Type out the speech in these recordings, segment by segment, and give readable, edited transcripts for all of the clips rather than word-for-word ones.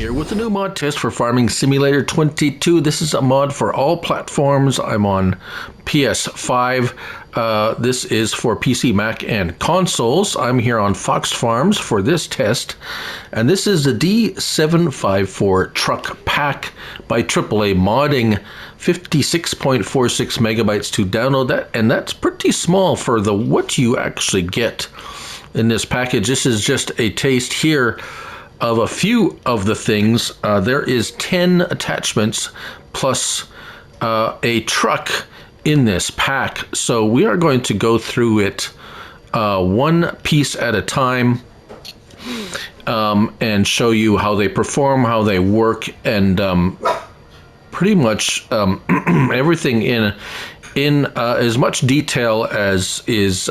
Here with a new mod test for Farming Simulator 22. This is a mod for all platforms. I'm on PS5. This is for PC, Mac, and consoles. I'm here on Fox Farms for this test. And this is the D754 Truck Pack by AAA Modding. 56.46 megabytes to download that. And that's pretty small for what you actually get in this package. This is just a taste here of a few of the things. There is 10 attachments plus a truck in this pack. So we are going to go through it one piece at a time and show you how they perform, how they work, and pretty much everything in as much detail as is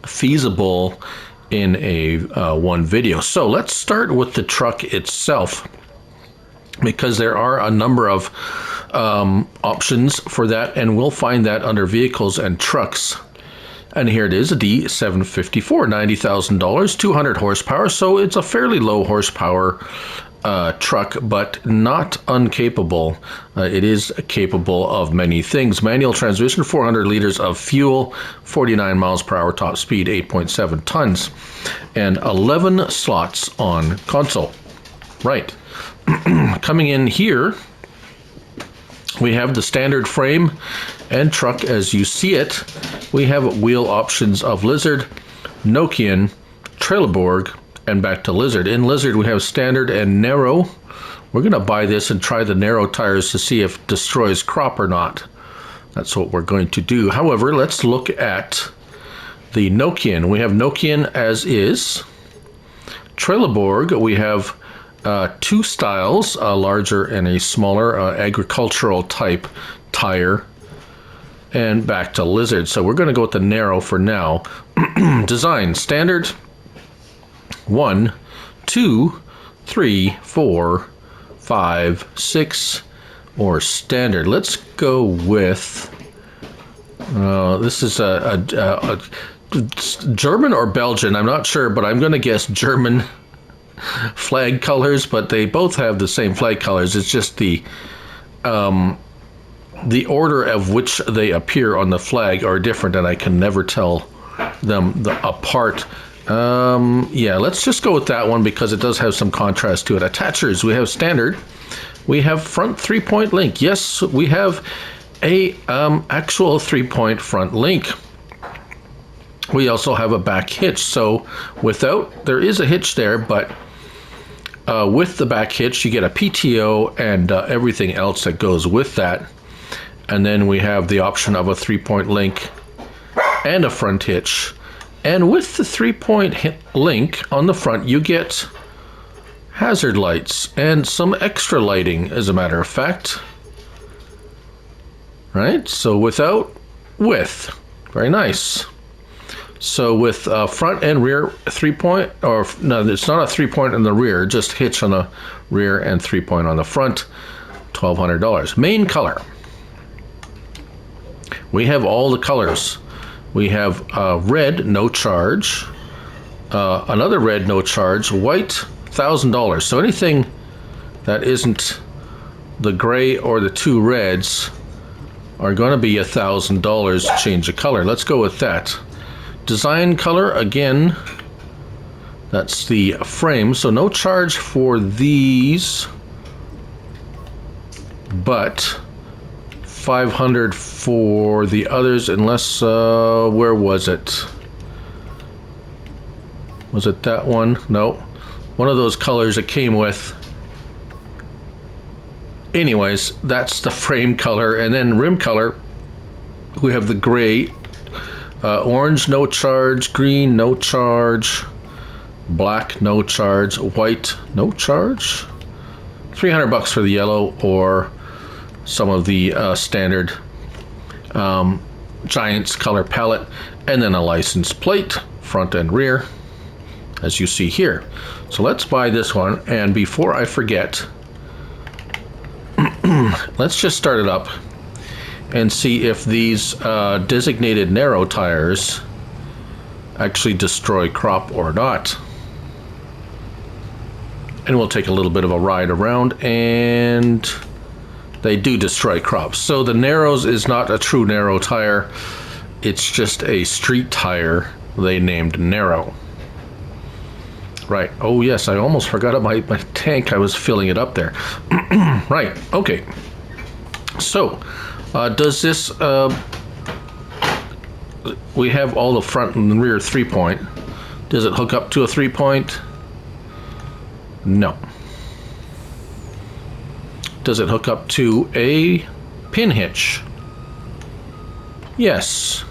feasible in a one video. So let's start with the truck itself, because there are a number of options for that, and we'll find that under vehicles and trucks. And here it is, a D754, $90,000, 200 horsepower. So it's a fairly low horsepower truck, but not incapable. It is capable of many things. Manual transmission, 400 liters of fuel, 49 miles per hour top speed, 8.7 tons, and 11 slots on console. Right. Coming in here, we have the standard frame and truck as you see it. We have wheel options of Lizard, Nokian, Trelleborg, and back to Lizard. In Lizard we have standard and narrow. We're going to buy this and try the narrow tires to see if it destroys crop or not. That's what we're going to do. However, let's look at the Nokian. We have Nokian as is. Trelleborg, we have two styles, a larger and a smaller agricultural type tire. And back to Lizard. So we're going to go with the narrow for now. Design, standard, 1, 2, 3, 4, 5, 6, or standard. Let's go with, this is a German or Belgian, I'm not sure, but I'm going to guess German flag colors, but they both have the same flag colors. It's just the order of which they appear on the flag are different, and I can never tell them apart. Yeah, let's just go with that one because it does have some contrast to it. Attachers, we have standard. We have front 3-point link. Yes, we have a actual 3-point front link. We also have a back hitch. So without, there is a hitch there, but with the back hitch, you get a PTO and everything else that goes with that. And then we have the option of a 3-point link and a front hitch. And with the 3-point link on the front, you get hazard lights and some extra lighting, as a matter of fact. Right? So without, with. Very nice. So with front and rear 3-point, or no, it's not a 3-point in the rear, just hitch on the rear and 3-point on the front, $1,200. Main color. We have all the colors. We have red, no charge, another red, no charge, white, $1,000. So anything that isn't the gray or the two reds are going to be $1,000 to change the color. Let's go with that. Design color, again, that's the frame. So no charge for these, but 500 for the others, unless where was it? Was it that one? No, one of those colors it came with. Anyways, that's the frame color. And then rim color, we have the gray, orange no charge, green no charge, black no charge, white no charge. $300 for the yellow, or some of the standard Giants color palette, and then a license plate, front and rear, as you see here. So let's buy this one, and before I forget, let's just start it up and see if these designated narrow tires actually destroy crop or not. And we'll take a little bit of a ride around, and they do destroy crops. So the Narrows is not a true Narrow tire. It's just a street tire they named Narrow. Right. Oh, yes, I almost forgot my tank. I was filling it up there. Right. Okay. So, does this... we have all the front and rear 3-point. Does it hook up to a 3-point? No. Does it hook up to a pin hitch? Yes.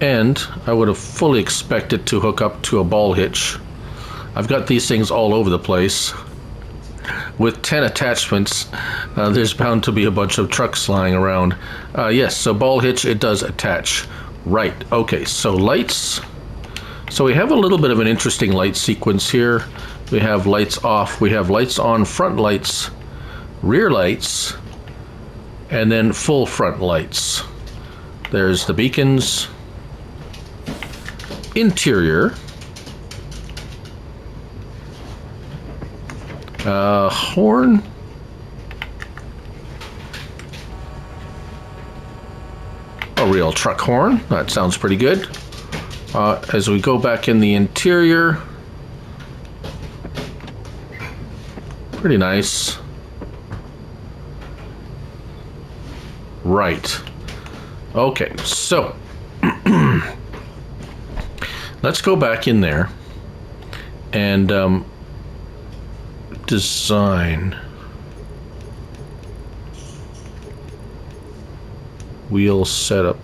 And I would have fully expected to hook up to a ball hitch. I've got these things all over the place. With 10 attachments, there's bound to be a bunch of trucks lying around. Yes, so ball hitch, it does attach. Right, okay, so lights. So we have a little bit of an interesting light sequence here. We have lights off, we have lights on, front lights, rear lights, and then full front lights. There's the beacons. Interior. Horn. A real truck horn. That sounds pretty good. As we go back in the interior. Pretty nice. Right. Okay, so let's go back in there and design wheel setup.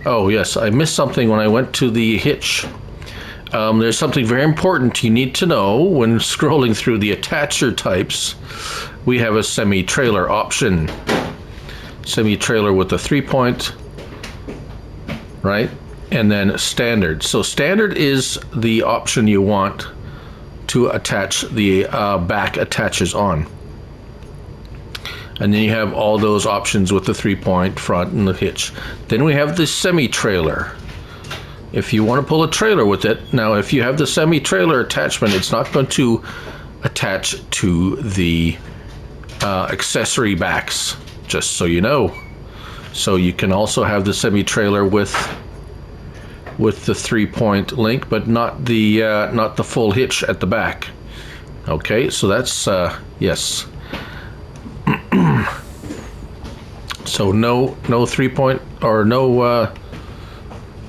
Oh yes, I missed something when I went to the hitch. There's something very important you need to know when scrolling through the attacher types. We have a semi-trailer option. Semi-trailer with a 3-point, right? And then standard. So standard is the option you want to attach the back attaches on. And then you have all those options with the 3-point, front, and the hitch. Then we have the semi-trailer. If you want to pull a trailer with it, now if you have the semi-trailer attachment, it's not going to attach to the accessory backs, just so you know. So you can also have the semi-trailer with the 3-point link, but not the full hitch at the back. Okay, so that's yes. So no 3-point or no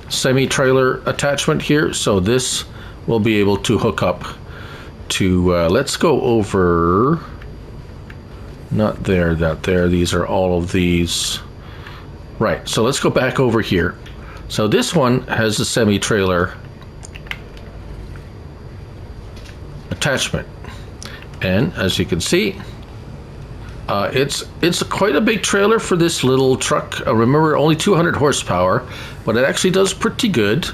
semi-trailer attachment here. So this will be able to hook up to. Let's go over. Not there. These are all of these. Right. So let's go back over here. So this one has the semi-trailer attachment, and as you can see, it's quite a big trailer for this little truck. Remember, only 200 horsepower, but it actually does pretty good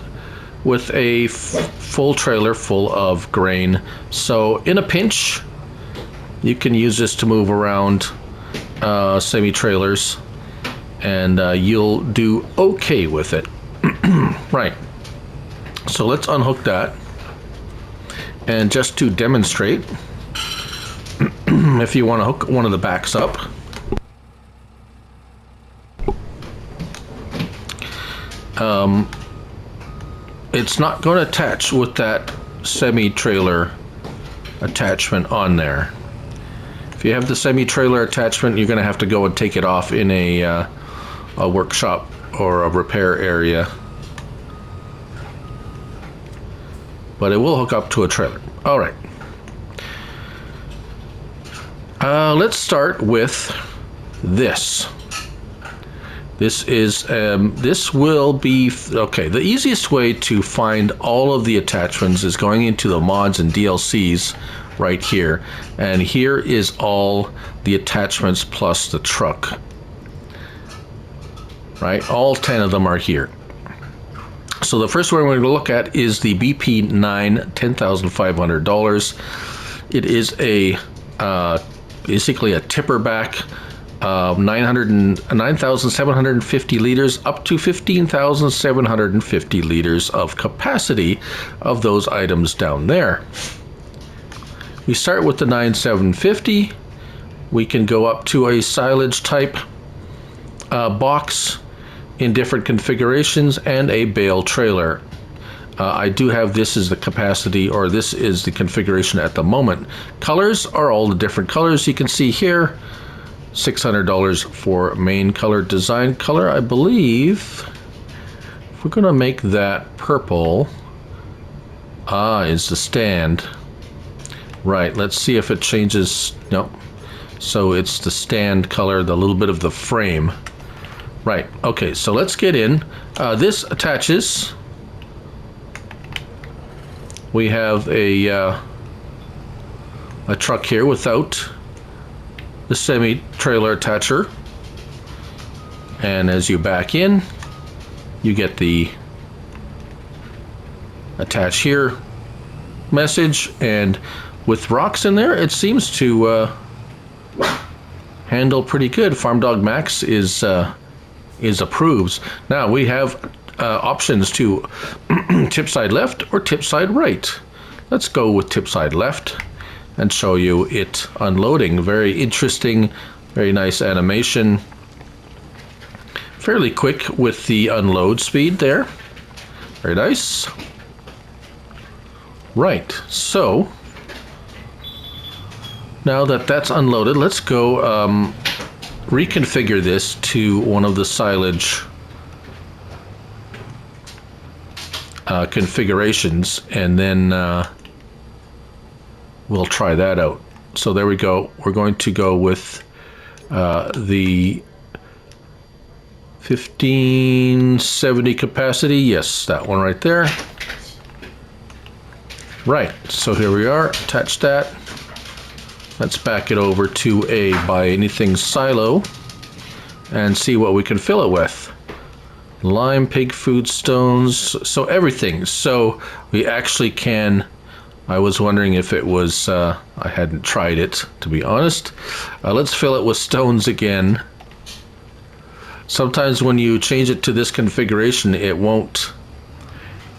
with a full trailer full of grain. So in a pinch, you can use this to move around semi-trailers, and you'll do okay with it. Right. So let's unhook that. And just to demonstrate, if you want to hook one of the backs up, it's not going to attach with that semi-trailer attachment on there. If you have the semi-trailer attachment, you're going to have to go and take it off in a workshop or a repair area. But it will hook up to a trailer. All right. Let's start with this. This is this will be okay. The easiest way to find all of the attachments is going into the mods and DLCs right here, and here is all the attachments plus the truck. Right, all 10 of them are here. So the first one we're going to look at is the BP9 $10,500. It is a basically a tipper back 9,750 liters up to 15,750 liters of capacity of those items down there. We start with the 9,750. We can go up to a silage type box in different configurations and a bale trailer. I do have this as the capacity, or this is the configuration at the moment. Colors are all the different colors you can see here. $600 for main color. Design color, I believe, if we're going to make that purple, is the stand. Right, let's see if it changes. No. So it's the stand color, the little bit of the frame. Right, okay, so let's get in. This attaches. We have a truck here without the semi-trailer attacher, and as you back in, you get the attach here message, and with rocks in there, it seems to handle pretty good. Farm Dog Max is approved. Now we have options to tip side left or tip side right. Let's go with tip side left and show you it unloading. Very interesting, very nice animation. Fairly quick with the unload speed there. Very nice. Right, so now that that's unloaded, let's go reconfigure this to one of the silage configurations, and then we'll try that out. So there we go. We're going to go with the 1570 capacity. Yes, that one right there. Right, so here we are. Attach that. Let's back it over to a Buy Anything silo and see what we can fill it with. Lime, pig food, stones, so everything. So we actually can. I was wondering if it was, I hadn't tried it, to be honest. Let's fill it with stones again. Sometimes when you change it to this configuration, it won't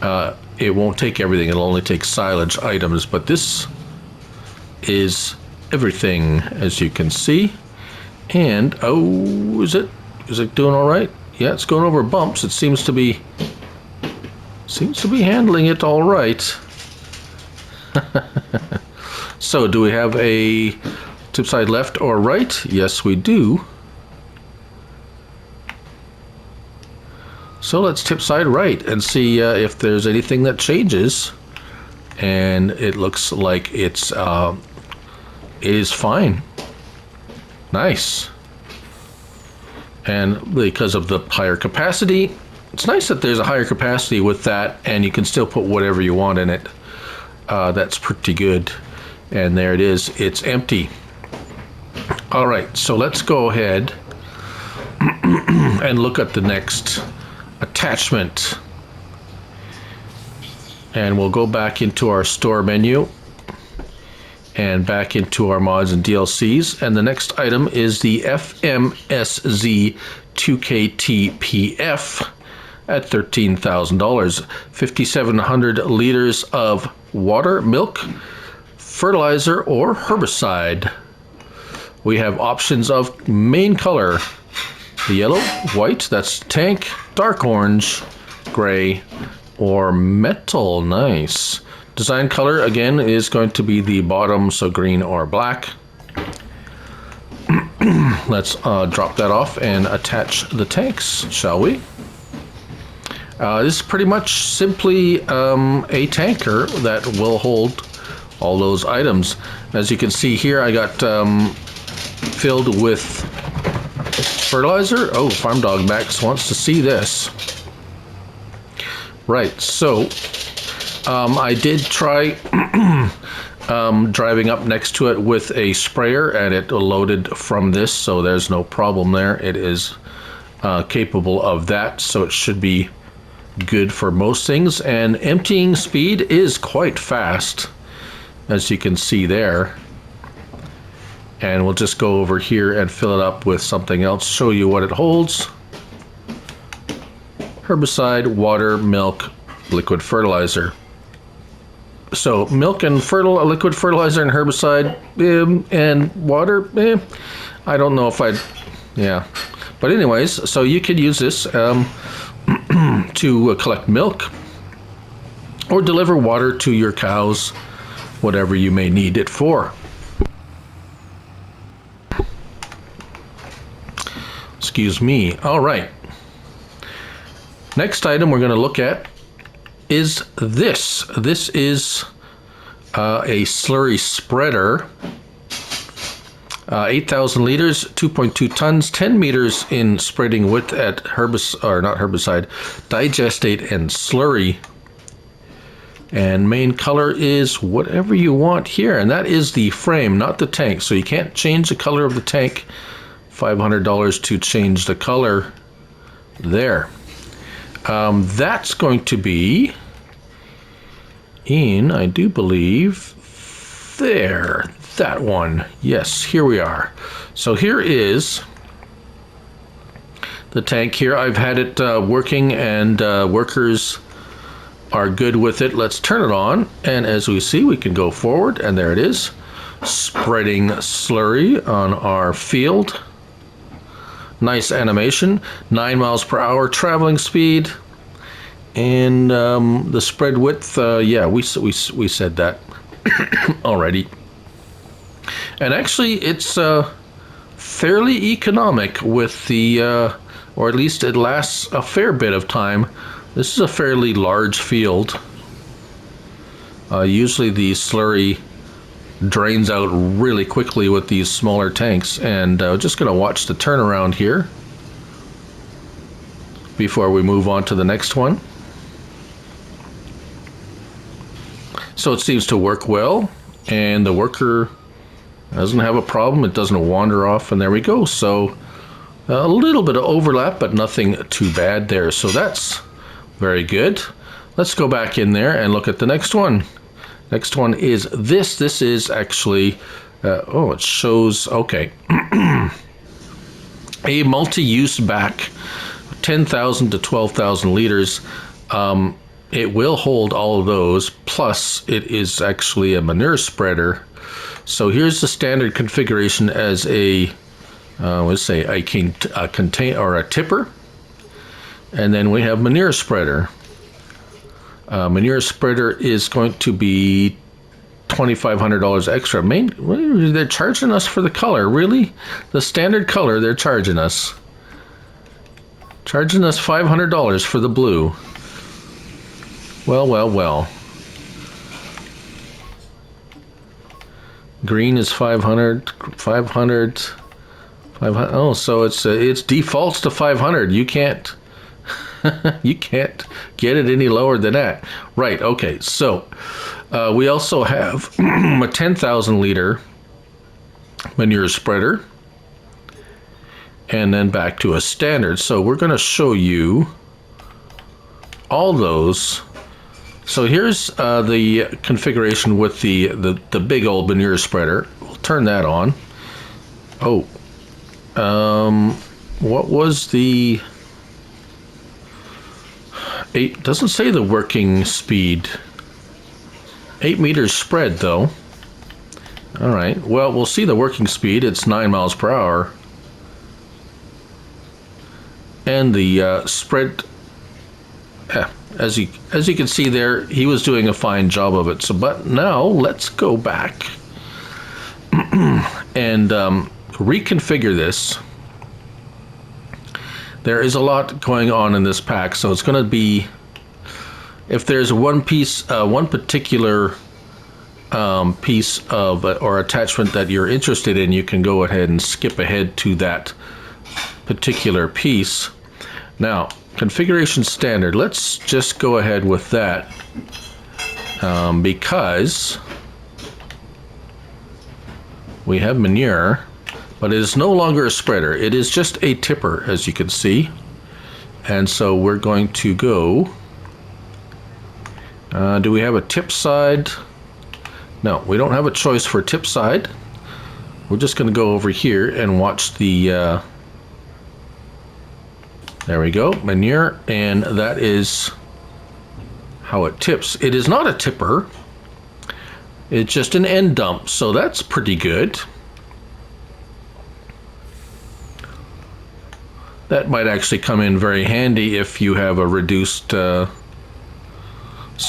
take everything. It'll only take silage items, but this is everything, as you can see. And, oh, is it doing all right? Yeah, it's going over bumps. It seems to be handling it all right. So do we have a tip side left or right? Yes, we do. So let's tip side right and see if there's anything that changes. And it looks like it is fine. Nice. And because of the higher capacity, it's nice that there's a higher capacity with that, and you can still put whatever you want in it. That's pretty good. And there it is. It's empty. All right, so let's go ahead and look at the next attachment. And we'll go back into our store menu and back into our mods and DLCs. And the next item is the FMSZ 2KTPF at $13,000. 5,700 liters of water, milk, fertilizer, or herbicide. We have options of main color: the yellow, white, that's tank, dark orange, gray, or metal. Nice. Design color, again, is going to be the bottom, so green or black. Let's drop that off and attach the tanks, shall we? This is pretty much simply a tanker that will hold all those items. As you can see here, I got filled with fertilizer. Oh, Farm Dog Max wants to see this. Right, so I did try driving up next to it with a sprayer, and it loaded from this, so there's no problem there. It is capable of that, so it should be good for most things. And emptying speed is quite fast, as you can see there. And we'll just go over here and fill it up with something else, show you what it holds. Herbicide, water, milk, liquid fertilizer. So milk and liquid fertilizer and herbicide and water, I don't know if I'd, yeah. But anyways, so you could use this to collect milk or deliver water to your cows, whatever you may need it for. Excuse me. All right. Next item we're going to look at is this. This is a slurry spreader. 8,000 liters, 2.2 tons, 10 meters in spreading width at digestate and slurry. And main color is whatever you want here, and that is the frame, not the tank. So you can't change the color of the tank. $500 to change the color there. That's going to be in, I do believe, there, that one. Yes, here we are. So here is the tank here. I've had it working, and workers are good with it. Let's turn it on, and as we see, we can go forward, and there it is, spreading slurry on our field. Nice animation, 9 miles per hour traveling speed, and the spread width, yeah, we said that already. And actually, it's fairly economic with the, or at least it lasts a fair bit of time. This is a fairly large field. Usually the slurry drains out really quickly with these smaller tanks, and just going to watch the turnaround here before we move on to the next one. So it seems to work well, and the worker doesn't have a problem. It doesn't wander off, and there we go. So a little bit of overlap, but nothing too bad there. So that's very good. Let's go back in there and look at the next one. Next one is this. This is actually, oh, it shows, okay, a multi-use back, 10,000 to 12,000 liters. It will hold all of those, plus it is actually a manure spreader. So here's the standard configuration as a, let's say a contain or a tipper, and then we have manure spreader. Manure spreader is going to be $2,500 extra. They're charging us for the color, really? The standard color they're charging us. Charging us $500 for the blue. Well, well, well. Green is 500, 500, 500. Oh, so it's defaults to 500. You can't. You can't get it any lower than that. Right, okay, so we also have a 10,000 liter manure spreader, and then back to a standard. So we're going to show you all those. So here's the configuration with the big old manure spreader. We'll turn that on. Oh, what was the... doesn't say the working speed. 8 meters spread though. All right, well, we'll see the working speed. It's 9 miles per hour. And the spread, as you can see there, he was doing a fine job of it. So, but now let's go back and reconfigure this. There is a lot going on in this pack, so it's going to be, if there's one piece, one particular piece of or attachment that you're interested in, you can go ahead and skip ahead to that particular piece. Now, configuration standard, let's just go ahead with that because we have manure. But it is no longer a spreader. It is just a tipper, as you can see. And so we're going to go... do we have a tip side? No, we don't have a choice for tip side. we're just going to go over here and watch the, there we go, manure, and that is how it tips. It is not a tipper, it's just an end dump, so that's pretty good. That might actually come in very handy if you have a reduced, so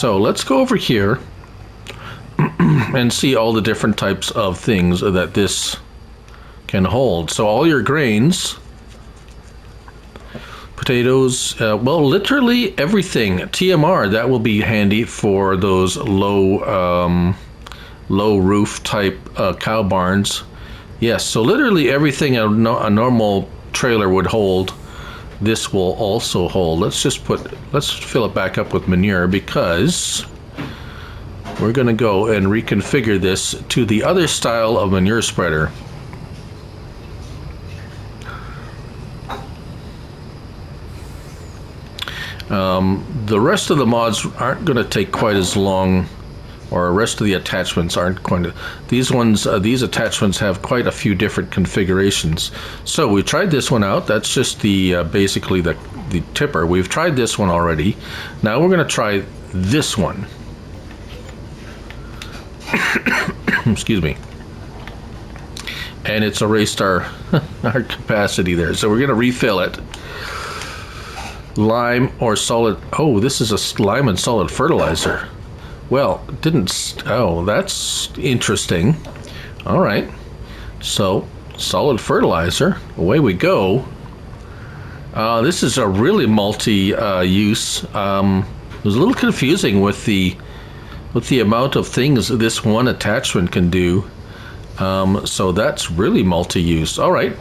let's go over here and see all the different types of things that this can hold. So all your grains, potatoes, well, literally everything. TMR, that will be handy for those low roof type cow barns. Yes, so literally everything a normal trailer would hold, this will also hold. Let's fill it back up with manure, because we're going to go and reconfigure this to the other style of manure spreader. The rest of the mods aren't going to take quite as long, or the rest of the attachments aren't going to. These attachments have quite a few different configurations. So we tried this one out. That's just the basically the tipper. We've tried this one already. Now we're going to try this one. Excuse me. And it's erased our capacity there. So we're going to refill it. Lime or solid. Oh, this is a lime and solid fertilizer. Well, oh, that's interesting. All right. So, solid fertilizer. Away we go. This is a really multi-use. It was a little confusing with the amount of things this one attachment can do. So that's really multi-use. All right.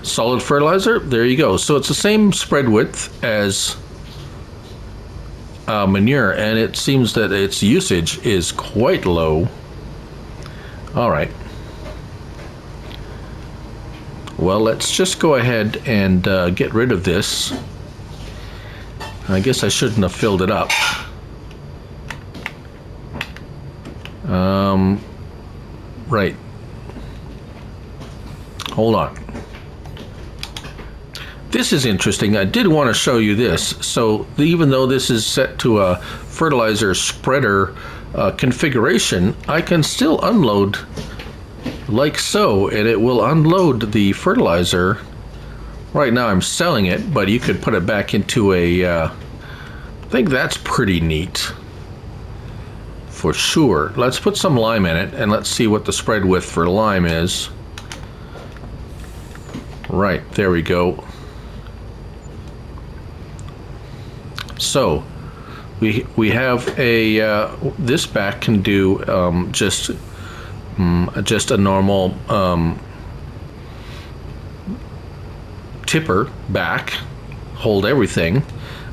Solid fertilizer, there you go. So it's the same spread width as manure, and it seems that its usage is quite low. All right. Well, let's just go ahead and get rid of this. I guess I shouldn't have filled it up. Right. Hold on. This is interesting. I did want to show you this. So even though this is set to a fertilizer spreader configuration, I can still unload like so, and it will unload the fertilizer. Right now I'm selling it, but you could put it back into a, I think that's pretty neat. For sure. Let's put some lime in it, and let's see what the spread width for lime is. Right, there we go. So we have a this back can do just a normal tipper back, hold everything,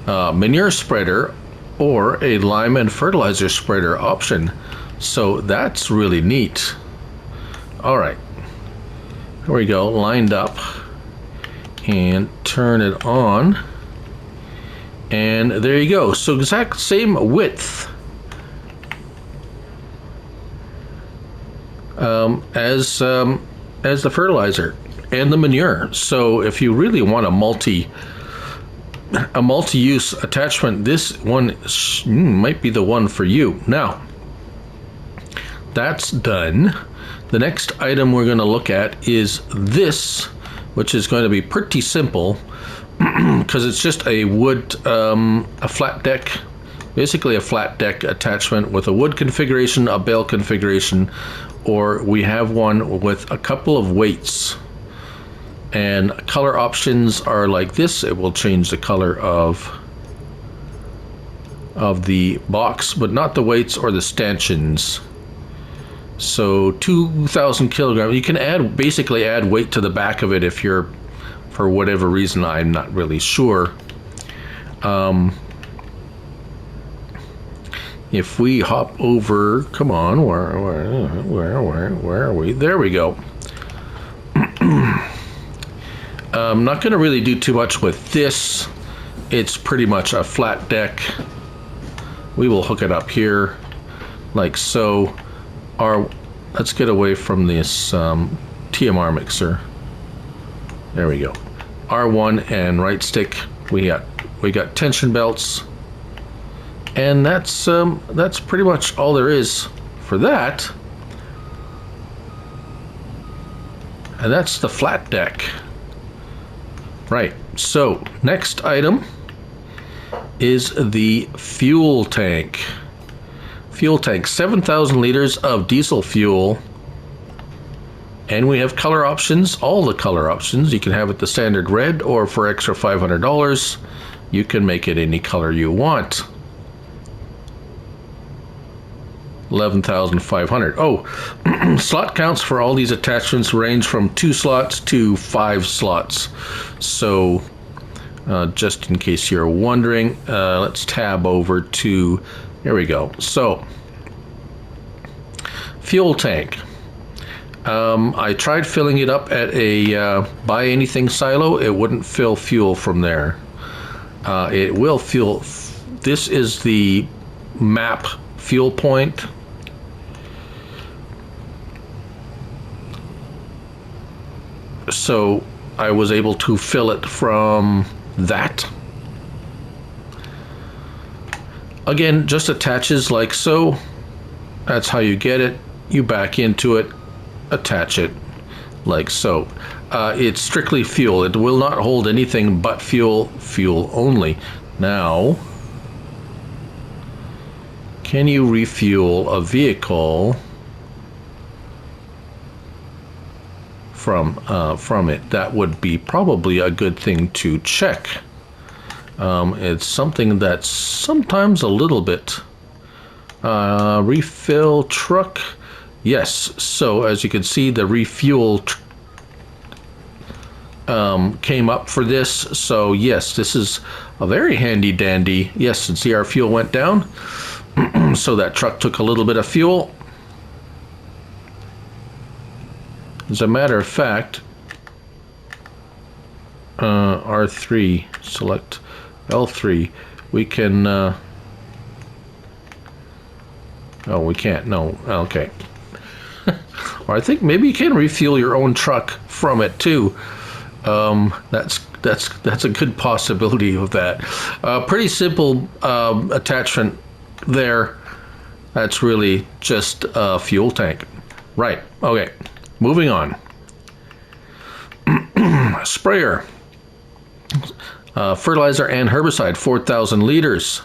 manure spreader, or a lime and fertilizer spreader option. So that's really neat. All right, here we go, lined up, and turn it on. And there you go. So exact same width as the fertilizer and the manure. So if you really want a multi-use attachment, this one might be the one for you. Now, that's done. The next item we're going to look at is this, which is going to be pretty simple. Because it's just a wood, a flat deck, basically a flat deck attachment with a wood configuration, a bale configuration, or we have one with a couple of weights. And color options are like this. It will change the color of the box, but not the weights or the stanchions. So 2,000 kilograms. You can basically add weight to the back of it if you're, for whatever reason, I'm not really sure. If we hop over, come on, where are we? There we go. I'm not going to really do too much with this. It's pretty much a flat deck. We will hook it up here, like so. let's get away from this TMR mixer. There we go. R1 and right stick. We got tension belts, and that's pretty much all there is for that. And that's the flat deck. Right. So next item is the fuel tank. Fuel tank, 7,000 liters of diesel fuel. And we have color options, all the color options. You can have it the standard red, or for extra $500, you can make it any color you want. 11,500. Oh, slot counts for all these attachments range from 2 slots to 5 slots. So, just in case you're wondering, let's tab over to, here we go. So, fuel tank. I tried filling it up at a buy anything silo. It wouldn't fill fuel from there. It will fuel. This is the map fuel point. So I was able to fill it from that. Again, just attaches like so. That's how you get it. You back into it, attach it like so. It's strictly fuel. It will not hold anything but fuel only. Now, can you refuel a vehicle from it? That would be probably a good thing to check. It's something that's sometimes a little bit refill truck. Yes, so as you can see, the refuel came up for this. So yes, this is a very handy dandy. Yes, and see our fuel went down. So that truck took a little bit of fuel. As a matter of fact, R3, select L3, we can, oh, we can't, no, okay. Or I think maybe you can refuel your own truck from it too. That's a good possibility of that. Pretty simple attachment there. That's really just a fuel tank. Right, okay. Moving on. Sprayer. Fertilizer and herbicide, 4,000 liters.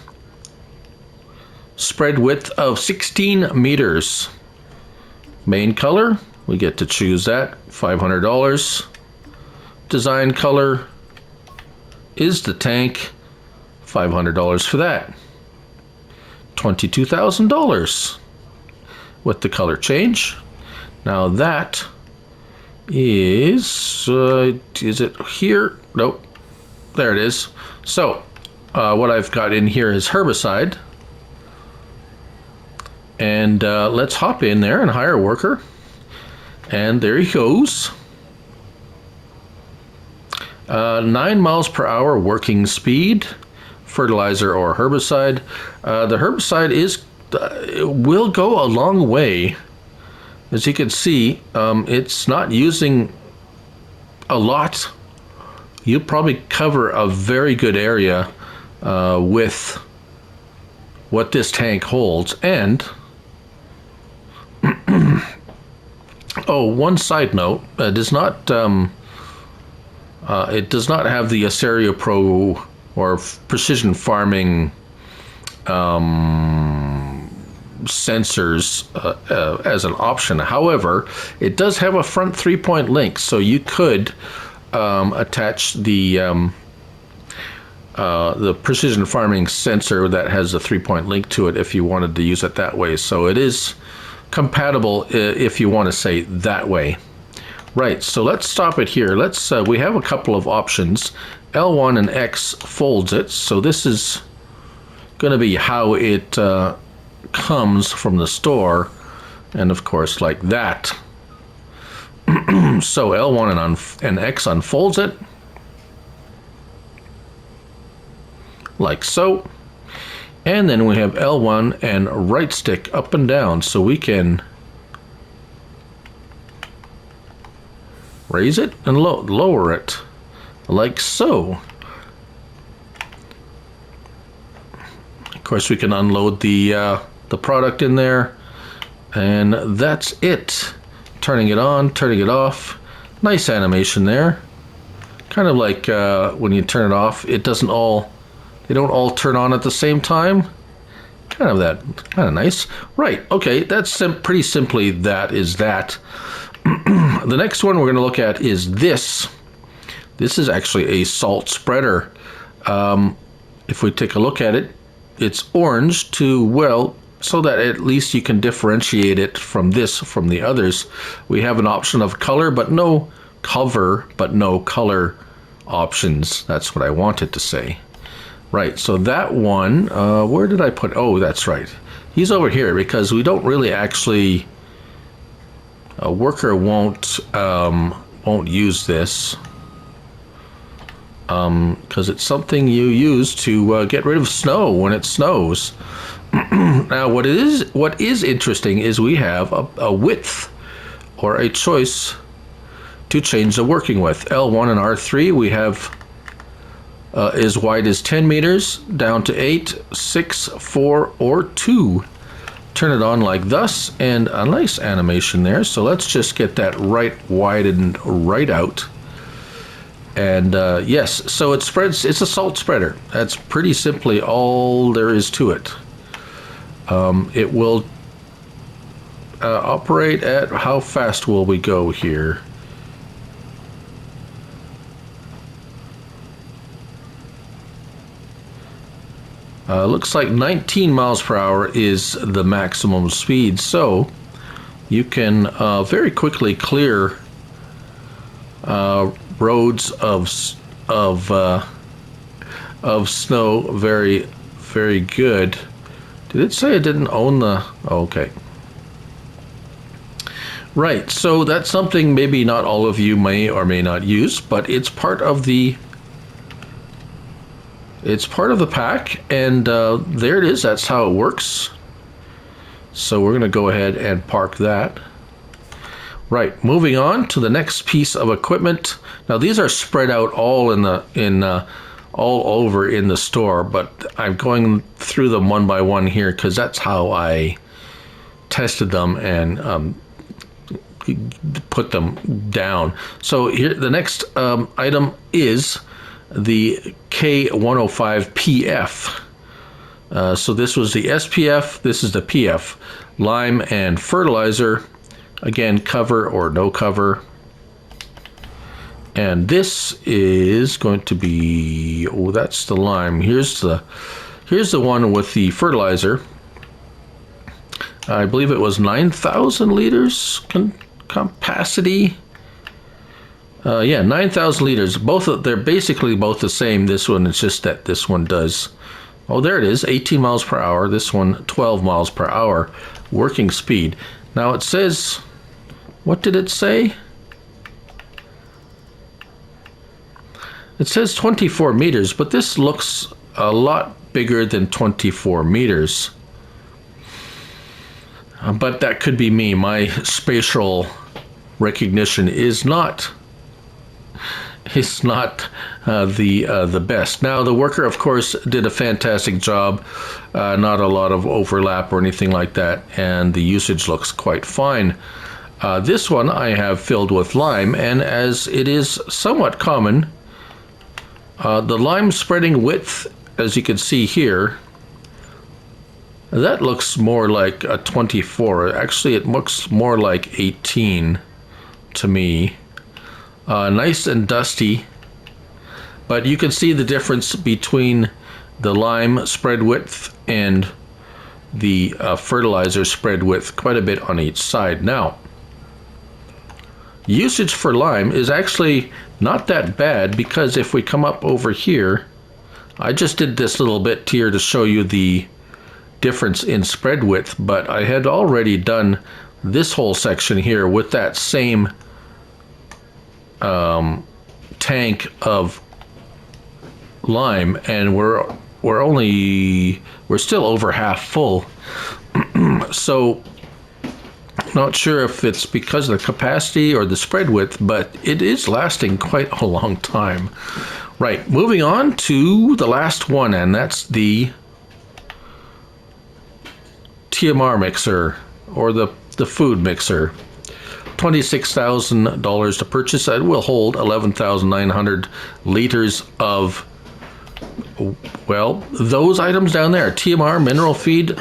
Spread width of 16 meters. Main color, we get to choose that, $500. Design color is the tank, $500 for that. $22,000 with the color change. Now that is it here? Nope. There it is. So what I've got in here is herbicide. And let's hop in there and hire a worker. And there he goes. 9 miles per hour working speed. Fertilizer or herbicide. The herbicide will go a long way. As you can see, it's not using a lot. You'll probably cover a very good area with what this tank holds. And oh, one side note: it does not have the Aserio Pro or Precision Farming sensors as an option. However, it does have a front 3-point link, so you could attach the Precision Farming sensor that has a 3-point link to it if you wanted to use it that way. So it is compatible if you want to say that way. Right, so let's stop it here. Let's we have a couple of options. L1 and X folds it, so this is going to be how it comes from the store, and of course like that. So L1 and X unfolds it like so, and then we have L1 and right stick up and down, so we can raise it and lower it, like so. Of course, we can unload the product in there, and that's it. Turning it on, turning it off. Nice animation there. Kind of like when you turn it off, they don't all turn on at the same time. Kind of nice. Right, okay, that's pretty simply that is that. The next one we're going to look at is this. This is actually a salt spreader. If we take a look at it, it's orange so that at least you can differentiate it from the others. We have an option of color, but no cover, but no color options. That's what I wanted to say. Right, so that one, where did I put? Oh, that's right. He's over here because we don't really actually. A worker won't use this because it's something you use to get rid of snow when it snows. Now, what is interesting is we have a width or a choice to change the working width. L1 and R3 we have as wide as 10 meters down to 8, 6, 4, or 2. Turn it on like thus, and a nice animation there. So let's just get that right widened right out. And yes, so it spreads. It's a salt spreader. That's pretty simply all there is to it. It will operate at, how fast will we go here? Looks like 19 miles per hour is the maximum speed, so you can very quickly clear roads of snow. Very, very good. Did it say it didn't own the? Oh, okay. Right. So that's something maybe not all of you may or may not use, but it's part of the. It's part of the pack, and there it is. That's how it works. So we're going to go ahead and park that. Right, moving on to the next piece of equipment. Now these are spread out all all over in the store, but I'm going through them one by one here because that's how I tested them and put them down. So here, the next item is the K105PF. So this was the SPF, this is the PF. Lime and fertilizer, again, cover or no cover. And this is going to be, oh, that's the lime. Here's the one with the fertilizer. I believe it was 9,000 liters capacity. Yeah, 9,000 liters. They're basically both the same. This one, it's just that this one does. Oh, there it is, 18 miles per hour. This one, 12 miles per hour working speed. Now it says, what did it say? It says 24 meters, but this looks a lot bigger than 24 meters. But that could be me. My spatial recognition is not the best. Now the worker, of course, did a fantastic job. Not a lot of overlap or anything like that, and the usage looks quite fine. This one I have filled with lime, and as it is somewhat common, the lime spreading width, as you can see here, that looks more like a 24. Actually, it looks more like 18 to me. Nice and dusty, but you can see the difference between the lime spread width and the fertilizer spread width quite a bit on each side. Now, usage for lime is actually not that bad, because if we come up over here, I just did this little bit here to show you the difference in spread width, but I had already done this whole section here with that same tank of lime, and we're still over half full. So Not sure if it's because of the capacity or the spread width, but it is lasting quite a long time. Right, moving on to the last one, and that's the TMR mixer, or the food mixer. $26,000 to purchase. It will hold 11,900 liters of, well, those items down there: TMR, mineral feed,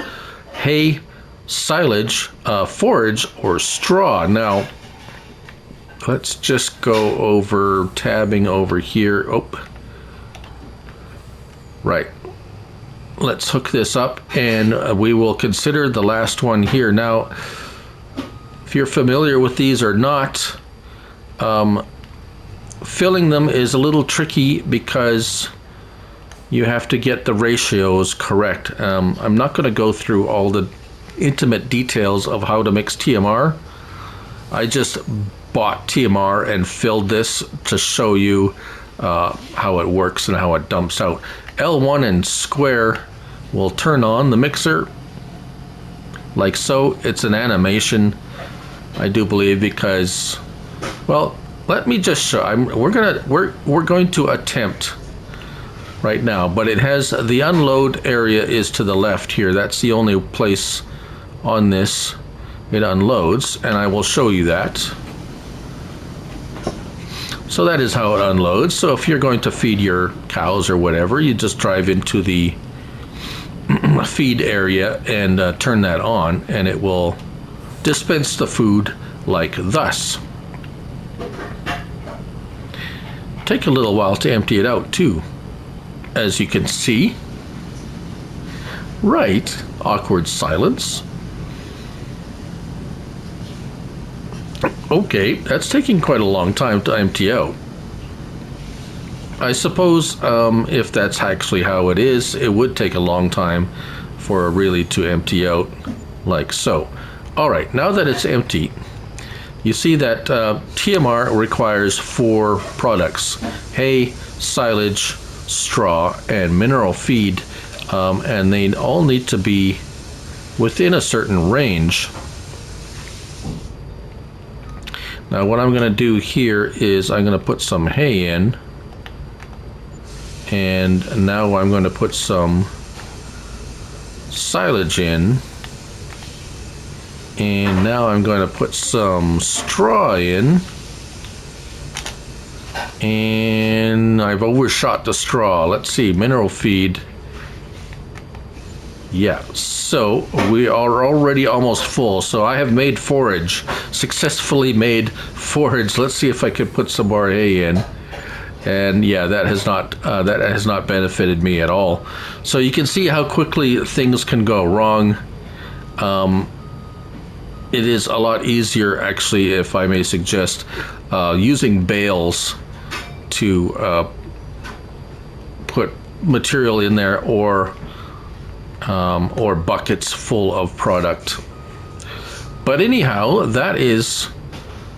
hay, silage, forage, or straw. Now, let's just go over, tabbing over here. Oh, right. Let's hook this up, and we will consider the last one here. Now, if you're familiar with these or not, filling them is a little tricky because you have to get the ratios correct. I'm not going to go through all the intimate details of how to mix TMR. I just bought TMR and filled this to show you how it works and how it dumps out. L1 and square will turn on the mixer like so. It's an animation, I do believe, because, well, let me just show. We're going to attempt right now, but it has the unload area is to the left here. That's the only place on this it unloads, and I will show you that. So that is how it unloads. So if you're going to feed your cows or whatever, you just drive into the feed area and turn that on, and it will dispense the food like thus. Take a little while to empty it out too, as you can see. Right, awkward silence. Okay, that's taking quite a long time to empty out. I suppose if that's actually how it is, it would take a long time for it really to empty out like so. All right, now that it's empty, you see that TMR requires 4 products: hay, silage, straw, and mineral feed, and they all need to be within a certain range. Now what I'm going to do here is I'm going to put some hay in, and now I'm going to put some silage in, and now I'm going to put some straw in, and I've overshot the straw. Let's see, mineral feed. Yeah, so we are already almost full. So I have made forage, successfully made forage. Let's see if I can put some more hay in. And yeah, that has not benefited me at all. So you can see how quickly things can go wrong. It is a lot easier, actually, if I may suggest, using bales to put material in there, or buckets full of product. But anyhow, that is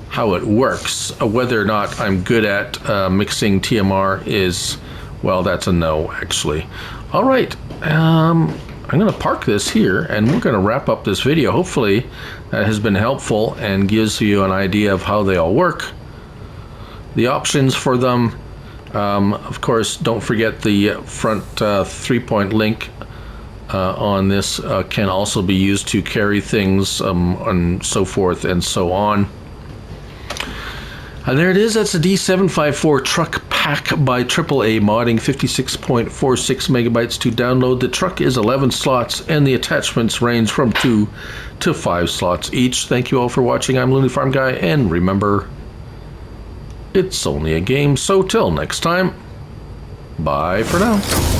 how it works. Whether or not I'm good at mixing TMR is, well, that's a no, actually. All right, I'm going to park this here, and we're going to wrap up this video. Hopefully that has been helpful and gives you an idea of how they all work, the options for them. Of course, don't forget the front 3-point link on this can also be used to carry things and so forth and so on. And there it is. That's a D754 truck pack by AAA Modding, 56.46 megabytes to download. The truck is 11 slots, and the attachments range from 2 to 5 slots each. Thank you all for watching. I'm Looney Farm Guy, and remember, it's only a game. So till next time, bye for now.